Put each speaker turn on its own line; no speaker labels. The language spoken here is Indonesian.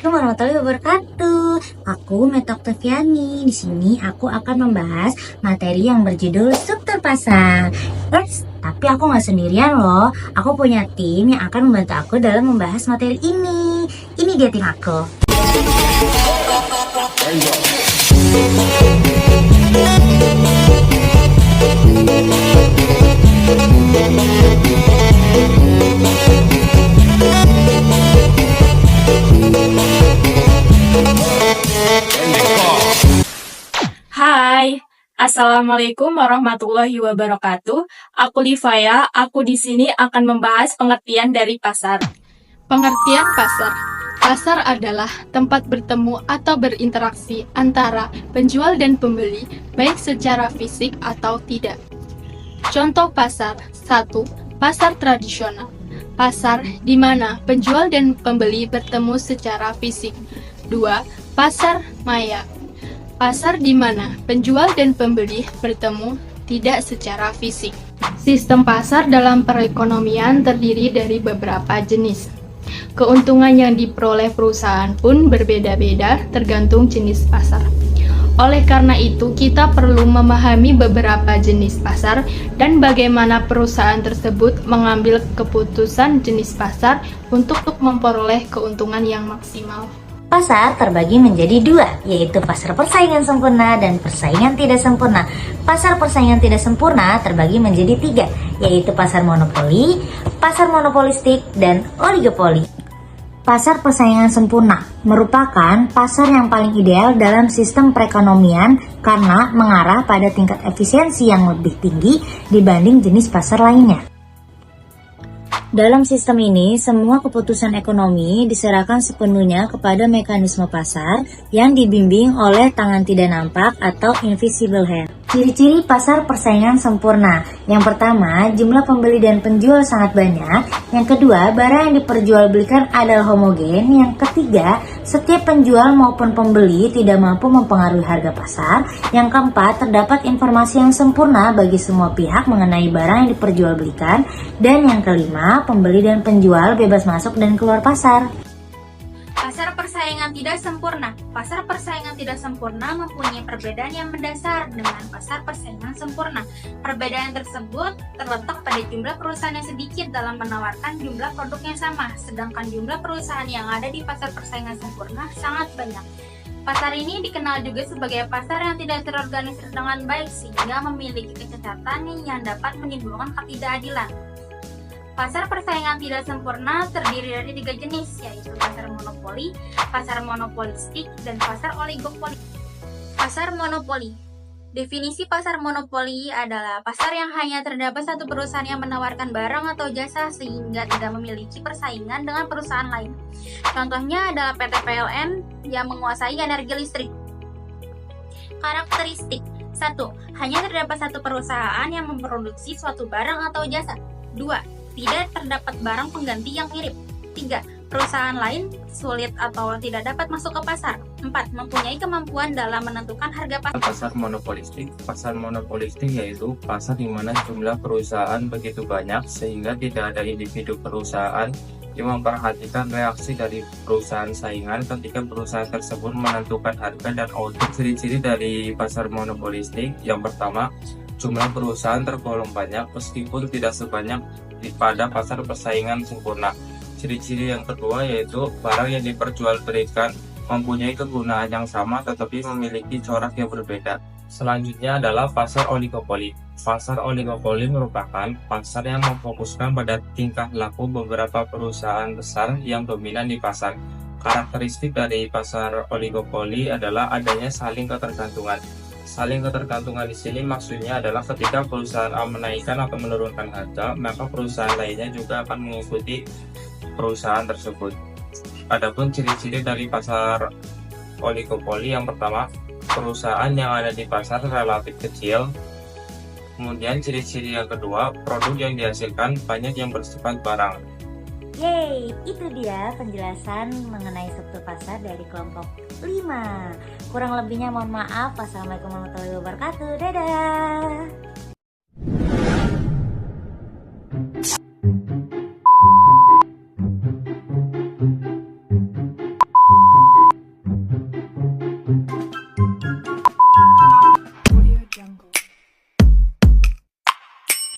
Assalamualaikum warahmatullahi wabarakatuh. Aku Metok Teviani. Di sini aku akan membahas materi yang berjudul struktur pasar. Tapi aku nggak sendirian loh. Aku punya tim yang akan membantu aku dalam membahas materi ini. Ini dia tim aku.
Hai, Assalamualaikum warahmatullahi wabarakatuh. Aku Livaya, aku di sini akan membahas pengertian dari pasar.
Pengertian pasar. Pasar adalah tempat bertemu atau berinteraksi antara penjual dan pembeli, baik secara fisik atau tidak. Contoh pasar. 1. Pasar tradisional. Pasar di mana penjual dan pembeli bertemu secara fisik. 2. Pasar maya. Pasar di mana penjual dan pembeli bertemu tidak secara fisik. Sistem pasar dalam perekonomian terdiri dari beberapa jenis. Keuntungan yang diperoleh perusahaan pun berbeda-beda tergantung jenis pasar. Oleh karena itu, kita perlu memahami beberapa jenis pasar dan bagaimana perusahaan tersebut mengambil keputusan jenis pasar untuk memperoleh keuntungan yang maksimal.
Pasar terbagi menjadi dua, yaitu pasar persaingan sempurna dan persaingan tidak sempurna. Pasar persaingan tidak sempurna terbagi menjadi tiga, yaitu pasar monopoli, pasar monopolistik, dan oligopoli. Pasar persaingan sempurna merupakan pasar yang paling ideal dalam sistem perekonomian karena mengarah pada tingkat efisiensi yang lebih tinggi dibanding jenis pasar lainnya. Dalam sistem ini, semua keputusan ekonomi diserahkan sepenuhnya kepada mekanisme pasar yang dibimbing oleh tangan tidak nampak atau invisible hand. Ciri-ciri pasar persaingan sempurna. Yang pertama, jumlah pembeli dan penjual sangat banyak. Yang kedua, barang yang diperjualbelikan adalah homogen. Yang ketiga, setiap penjual maupun pembeli tidak mampu mempengaruhi harga pasar. Yang keempat, terdapat informasi yang sempurna bagi semua pihak mengenai barang yang diperjualbelikan. Dan yang kelima, pembeli dan penjual bebas masuk dan keluar pasar.
Pasar persaingan tidak sempurna. Pasar persaingan tidak sempurna mempunyai perbedaan yang mendasar dengan pasar persaingan sempurna. Perbedaan tersebut terletak pada jumlah perusahaan yang sedikit dalam menawarkan jumlah produk yang sama, sedangkan jumlah perusahaan yang ada di pasar persaingan sempurna sangat banyak. Pasar ini dikenal juga sebagai pasar yang tidak terorganisir dengan baik sehingga memiliki kecacatan yang dapat menimbulkan ketidakadilan. Pasar persaingan tidak sempurna terdiri dari tiga jenis, yaitu pasar monopoli, pasar monopolistik, dan pasar oligopoli. Pasar monopoli. Definisi pasar monopoli adalah pasar yang hanya terdapat satu perusahaan yang menawarkan barang atau jasa sehingga tidak memiliki persaingan dengan perusahaan lain. Contohnya adalah PT PLN yang menguasai energi listrik. Karakteristik. 1. Hanya terdapat satu perusahaan yang memproduksi suatu barang atau jasa. 2. Tidak terdapat barang pengganti yang mirip. 3. Perusahaan lain sulit atau tidak dapat masuk ke pasar. 4. Mempunyai kemampuan dalam menentukan harga pasar.
Pasar monopolistik. Pasar monopolistik yaitu pasar di mana jumlah perusahaan begitu banyak sehingga tidak ada individu perusahaan yang memperhatikan reaksi dari perusahaan saingan ketika perusahaan tersebut menentukan harga dan output. Ciri-ciri dari pasar monopolistik: yang pertama, jumlah perusahaan tergolong banyak meskipun tidak sebanyak pada pasar persaingan sempurna. Ciri-ciri yang kedua yaitu barang yang diperjualbelikan mempunyai kegunaan yang sama tetapi memiliki corak yang berbeda. Selanjutnya adalah pasar oligopoli. Pasar oligopoli merupakan pasar yang memfokuskan pada tingkah laku beberapa perusahaan besar yang dominan di pasar. Karakteristik dari pasar oligopoli adalah adanya saling ketergantungan. Saling ketergantungan di sini maksudnya adalah ketika perusahaan A menaikkan atau menurunkan harga, maka perusahaan lainnya juga akan mengikuti perusahaan tersebut. Adapun ciri-ciri dari pasar oligopoli, yang pertama, perusahaan yang ada di pasar relatif kecil. Kemudian ciri-ciri yang kedua, produk yang dihasilkan banyak yang bersifat barang.
Yeay, itu dia penjelasan mengenai struktur pasar dari kelompok 5. Kurang lebihnya mohon maaf. Wassalamualaikum warahmatullahi wabarakatuh. Dadah.